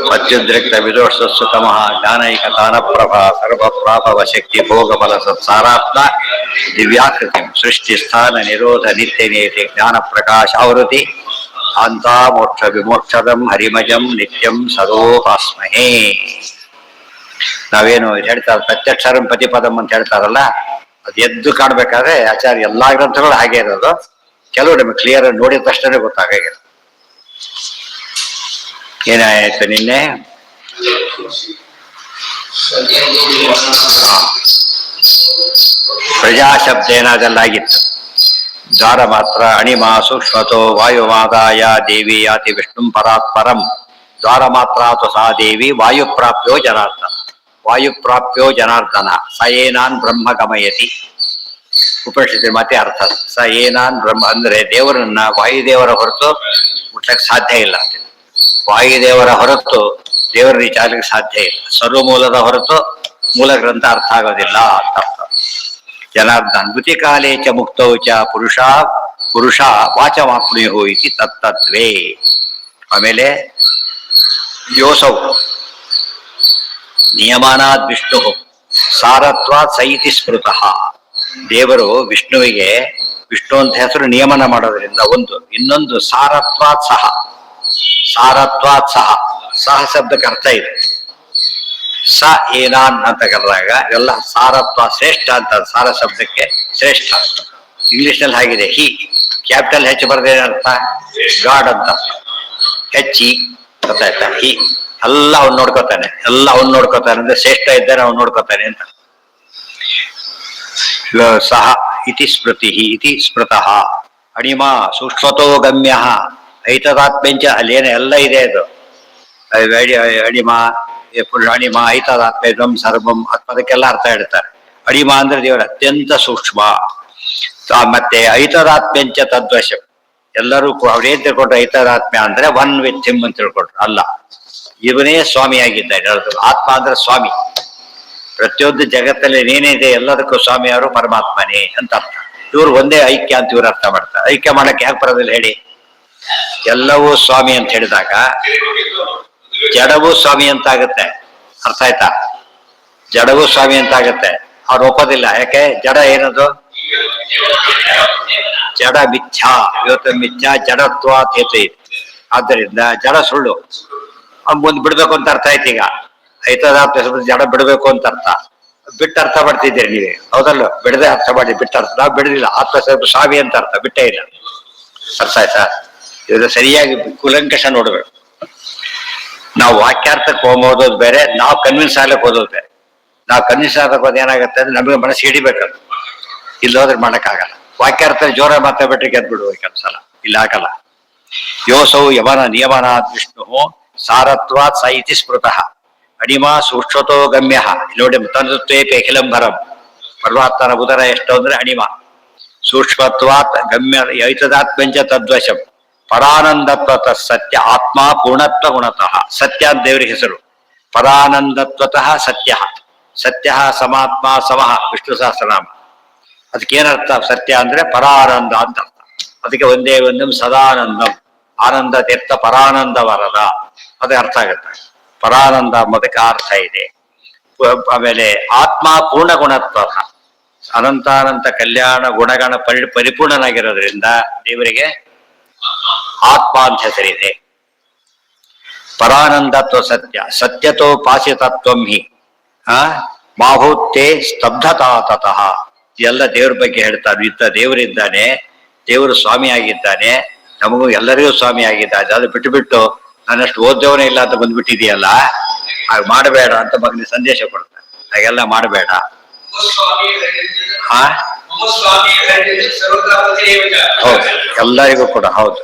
ಸತ್ಯುದ್ರಿಕ್ತ ವಿದೋಷಸ್ಸು ತಮಃ ಜ್ಞಾನೈಕತಾನ ಪ್ರಭಾ ಸರ್ವಪ್ರಾಪವ ಶಕ್ತಿ ಭೋಗಬಲ ಸತ್ಸಾರಾತ್ಮ ದಿವ್ಯಾಕೃತಿ ಸೃಷ್ಟಿ ಸ್ಥಾನ ನಿರೋಧ ನಿತ್ಯ ನೇತಿ ಜ್ಞಾನ ಪ್ರಕಾಶ ಆವೃತಿ ಅಂತ ಮೋಕ್ಷ ವಿಮೋಕ್ಷದಂ ಹರಿಮಜಂ ನಿತ್ಯಂ ಸದೋಪಾಸ್ಮಹೇ. ನಾವೇನು ಹೇಳ್ತಾರೆ ಪ್ರತ್ಯಕ್ಷರಂ ಪ್ರತಿಪದಂ ಅಂತ ಹೇಳ್ತಾರಲ್ಲ, ಅದು ಎದ್ದು ಕಾಣ್ಬೇಕಾದ್ರೆ ಆಚಾರ್ಯ ಎಲ್ಲಾ ಗ್ರಂಥಗಳು ಹಾಗೆ ಇರೋದು. ಕೆಲವು ನಮಗೆ ಕ್ಲಿಯರ್ ನೋಡಿದ ತಕ್ಷಣ ಗೊತ್ತಾಗಿರೋದು. ಏನಾಯ್ತು ನಿನ್ನೆ? ಪ್ರಜಾಶಬ್ದೇನ ಅದೆಲ್ಲಾಗಿತ್ತು. ದ್ವಾರ ಮಾತ್ರ ಅಣಿಮಾ ಸೂಕ್ಷ್ಮತೋ ವಾಯುಮಾದಾಯ ದೇವಿ ಯಾತಿ ವಿಷ್ಣುಂ ಪರಾತ್ಪರಂ ದ್ವಾರ ಮಾತ್ರ ಸಾ ದೇವಿ ವಾಯುಪ್ರಾಪ್ಯೋ ಜನಾರ್ದನ ವಾಯುಪ್ರಾಪ್ಯೋ ಜನಾರ್ದನ ಸ ಏನಾನ್ ಬ್ರಹ್ಮ ಗಮಯತಿ. ಉಪನಿಷತ್ತಿನ ಮಾತೆ ಅರ್ಥ ಸ ಏನಾನ್ ಬ್ರಹ್ಮ ಅಂದ್ರೆ ದೇವರನ್ನ ವಾಯುದೇವರ ಹೊರತು ಮುಟ್ಲಕ್ಕೆ ಸಾಧ್ಯ ಇಲ್ಲ. ವಾಯುದೇವರ ಹೊರತು ದೇವರ ವಿಚಾರಕ್ಕೆ ಸಾಧ್ಯ ಇಲ್ಲ. ಸರ್ವಮೂಲದ ಹೊರತು ಮೂಲ ಗ್ರಂಥ ಅರ್ಥ ಆಗೋದಿಲ್ಲ ಅಂತ ಅರ್ಥ. ಜನಾರ್ದನ್ ಋತಿ ಕಾಲೇ ಚ ಮುಕ್ತೌ ಚ ಪುರುಷ ವಾಚಮಾಪ್ನುಯು ಇತಿ ತತ್ತತ್ವೇ. ಆಮೇಲೆ ಯೋಸೌ ನಿಯಮಾನಾದ್ ವಿಷ್ಣು ಸಾರತ್ವಾತ್ ಸೈತಿ ಸ್ಮೃತಃ. ದೇವರು ವಿಷ್ಣುವಿಗೆ ವಿಷ್ಣು ಅಂತ ಹೆಸರು ನಿಯಮನ ಮಾಡೋದ್ರಿಂದ ಒಂದು. ಇನ್ನೊಂದು ಸಾರತ್ವಾತ್ ಸಹ. ಸಾರತ್ವಾತ್ ಸಹ ಸಹ ಶಬ್ದಕ್ಕೆ ಅರ್ಥ ಇದೆ. ಸ ಏನಾನ್ ಅಂತ ಕರೆದಾಗ ಎಲ್ಲ ಸಾರತ್ವ ಶ್ರೇಷ್ಠ ಅಂತ. ಸಾರ ಶಬ್ದಕ್ಕೆ ಶ್ರೇಷ್ಠ. ಇಂಗ್ಲಿಷ್ ನಲ್ಲಿ ಹಾಗಿದೆ ಹಿ ಕ್ಯಾಪಿಟಲ್ ಹೆಚ್ಚು ಬರದೇನ ಅರ್ಥ ಗಾಡ್ ಅಂತ. ಹೆಚ್ಚಿ ಗೊತ್ತಾಯ್ತಾ? ಹಿ ಎಲ್ಲ ಅವ್ನು ನೋಡ್ಕೋತಾನೆ, ಎಲ್ಲ ಅವ್ನು ನೋಡ್ಕೋತಾನೆ ಅಂದ್ರೆ ಶ್ರೇಷ್ಠ ಇದ್ದಾನೆ ಅವ್ನು ನೋಡ್ಕೋತಾನೆ ಅಂತ. ಸಹ ಇತಿ ಸ್ಮೃತಿ ಇತಿ ಸ್ಮೃತಃ. ಅಣಿಮಾ ಸೂಕ್ಷ್ಮತೋ ಗಮ್ಯ ಐತದಾತ್ಮೆಂಚ ಅಲ್ಲೇನ ಎಲ್ಲ ಇದೆ. ಅದು ಅಣಿಮಾ ಅಣಿಮಾ ಐತದಾತ್ಮ ಸರ್ವಂ ಪದಕ್ಕೆಲ್ಲ ಅರ್ಥ ಹೇಳ್ತಾರೆ. ಅಣಿಮಾ ಅಂದ್ರೆ ದೇವರ ಅತ್ಯಂತ ಸೂಕ್ಷ್ಮ. ಮತ್ತೆ ಐತದಾತ್ಮ್ಯಂಚ ತದ್ವಶಂ. ಎಲ್ಲರೂ ಅವ್ರೇನ್ ತಿಳ್ಕೊಂಡ್ರು ಐತದಾತ್ಮ್ಯ ಅಂದ್ರೆ ಒನ್ ವಿತ್ ಹಿಮ್ ಅಂತ ತಿಳ್ಕೊಂಡ್ರು. ಅಲ್ಲ, ಇವನೇ ಸ್ವಾಮಿಯಾಗಿದ್ದಾನೆ. ಆತ್ಮ ಅಂದ್ರೆ ಸ್ವಾಮಿ. ಪ್ರತಿಯೊಂದು ಜಗತ್ತಲ್ಲಿ ಏನೇನಿದೆ ಎಲ್ಲದಕ್ಕೂ ಸ್ವಾಮಿ ಅವರು ಪರಮಾತ್ಮನೇ ಅಂತ ಅರ್ಥ. ಇವ್ರು ಒಂದೇ ಐಕ್ಯ ಅಂತ ಇವ್ರು ಅರ್ಥ ಮಾಡ್ತಾರೆ. ಐಕ್ಯ ಮಾಡಕ್ಕೆ ಯಾಕೆ ಬರೋದಿಲ್ಲ ಹೇಳಿ? ಎಲ್ಲವೂ ಸ್ವಾಮಿ ಅಂತ ಹೇಳಿದಾಗ ಜಡವೂ ಸ್ವಾಮಿ ಅಂತ ಆಗುತ್ತೆ. ಅರ್ಥ ಆಯ್ತಾ? ಜಡವೂ ಸ್ವಾಮಿ ಅಂತ ಆಗುತ್ತೆ. ಅವ್ರು ಒಪ್ಪೋದಿಲ್ಲ. ಯಾಕೆ? ಜಡ ಏನದು? ಜಡ ಮಿಥ್ಯಾ. ಇವತ್ತು ಮಿಥ್ಯಾ ಜಡತ್ವ ಹೇತು ಇದೆ. ಆದ್ದರಿಂದ ಜಡ ಸುಳ್ಳು. ಮುಂದೆ ಬಿಡ್ಬೇಕು ಅಂತ ಅರ್ಥ ಆಯ್ತು. ಈಗ ಐತದಾತ್ಮ ಜಡ ಬಿಡಬೇಕು ಅಂತ ಅರ್ಥ. ಬಿಟ್ಟು ಅರ್ಥ ಮಾಡ್ತಿದ್ದೀರಿ ನೀವೇ, ಹೌದಲ್ಲ? ಬಿಡದೆ ಅರ್ಥ ಮಾಡಿ ಬಿಟ್ಟ ಅರ್ಥ. ನಾವು ಬಿಡಲಿಲ್ಲ. ಆತ್ಮ ಸ್ವಲ್ಪ ಸ್ವಾಮಿ ಅಂತ ಅರ್ಥ ಬಿಟ್ಟೇ ಇಲ್ಲ. ಅರ್ಥ ಆಯ್ತಾ? ಇವರು ಸರಿಯಾಗಿ ಕುಲಂಕಷ ನೋಡ್ಬೇಕು. ನಾವು ವಾಕ್ಯಾರ್ಥಕ್ಕೆ ಓದೋದು ಬೇರೆ, ನಾವು ಕನ್ವಿನ್ಸ್ ಆಗ್ಲಿಕ್ಕೆ ಓದೋದು ಬೇರೆ. ನಾವು ಕನ್ವಿನ್ಸ್ ಆಗಕ್ಕೆ ಹೋದ್ ಏನಾಗುತ್ತೆ ಅಂದ್ರೆ ನಮಗೆ ಮನಸ್ಸು ಹಿಡಿಬೇಕದು. ಇಲ್ಲಿ ಹೋದ್ರೆ ಮಾಡಕ್ಕಾಗಲ್ಲ. ವಾಕ್ಯಾರ್ಥ ಜೋರ ಮಾತಾಡ್ಬಿಟ್ರೆ ಗೆದ್ಬಿಡುವ ಕೆಲಸಲ್ಲ. ಇಲ್ಲ ಆಗಲ್ಲ. ಯೋಸೌ ಯವನ ನಿಯಮನಾದ್ ವಿಷ್ಣು ಸಾರತ್ವಾತ್ ಸ ಇತಿ ಸ್ಮೃತಃ. ಅಣಿಮಾ ಸೂಕ್ಷ್ಮತೋ ಗಮ್ಯ. ನೋಡಿ ತನತ್ವೇಪಿ ಅಖಿಲಂಬರಂ. ಪರಮಾತ್ಮನ ಉದರ ಎಷ್ಟು ಅಂದ್ರೆ ಅಣಿಮ. ಸೂಕ್ಷ್ಮತ್ವಾತ್ ಗಮ್ಯ ಐತದಾತ್ಮ್ಯಂಚ ತದ್ವಶಂ. ಪರಾನಂದತ್ವತಃ ಸತ್ಯ ಆತ್ಮ ಪೂರ್ಣತ್ವ ಗುಣತಃ. ಸತ್ಯ ಅಂತ ದೇವರಿಗೆ ಹೆಸರು. ಪರಾನಂದತ್ವತಃ ಸತ್ಯ. ಸತ್ಯ ಸಮಾತ್ಮ ಸಮಃ ವಿಷ್ಣು ಸಹಸ್ರನಾಮ. ಅದಕ್ಕೇನರ್ಥ? ಸತ್ಯ ಅಂದ್ರೆ ಪರಾನಂದ ಅಂತ ಅರ್ಥ. ಅದಕ್ಕೆ ಒಂದೇ ಒಂದಂ ಸದಾನಂದಂ. ಆನಂದ ತೀರ್ಥ ಪರಾನಂದ ವರದ. ಅದೇ ಅರ್ಥ ಆಗುತ್ತೆ. ಪರಾನಂದ ಎಂಬುದಕ್ಕೆ ಅರ್ಥ ಇದೆ. ಆಮೇಲೆ ಆತ್ಮ ಪೂರ್ಣ ಗುಣತ್ವ. ಅನಂತಾನಂತ ಕಲ್ಯಾಣ ಗುಣಗಣ ಪರಿಪೂರ್ಣನಾಗಿರೋದ್ರಿಂದ ದೇವರಿಗೆ ಆತ್ಮ ಅಂತ ಹೆಸರಿದೆ. ಪರಾನಂದತ್ವ ಸತ್ಯ. ಸತ್ಯತೋ ಪಾಸಿತತ್ವಂ ಹಿ ಮಾಭೂತ್ತೇ ಸ್ತಬ್ಧತಾ ತತಃ. ಎಲ್ಲ ದೇವ್ರ ಬಗ್ಗೆ ಹೇಳ್ತಾರೆ. ಇಂಥ ದೇವರಿದ್ದಾನೆ, ದೇವರು ಸ್ವಾಮಿ ಆಗಿದ್ದಾನೆ, ನಮಗೂ ಎಲ್ಲರಿಗೂ ಸ್ವಾಮಿ ಆಗಿದ್ದಾನೆ. ಅದು ಬಿಟ್ಟು ನಾನಷ್ಟು ಓದ್ದವನೇ ಇಲ್ಲ ಅಂತ ಬಂದ್ಬಿಟ್ಟಿದೆಯಲ್ಲ, ಹಾಗೆ ಮಾಡಬೇಡ ಅಂತ ಮಗನಿಗೆ ಸಂದೇಶ ಕೊಡ್ತಾರೆ. ಹಾಗೆಲ್ಲ ಮಾಡಬೇಡ. ಹೌದು, ಎಲ್ಲರಿಗೂ ಕೂಡ ಹೌದು.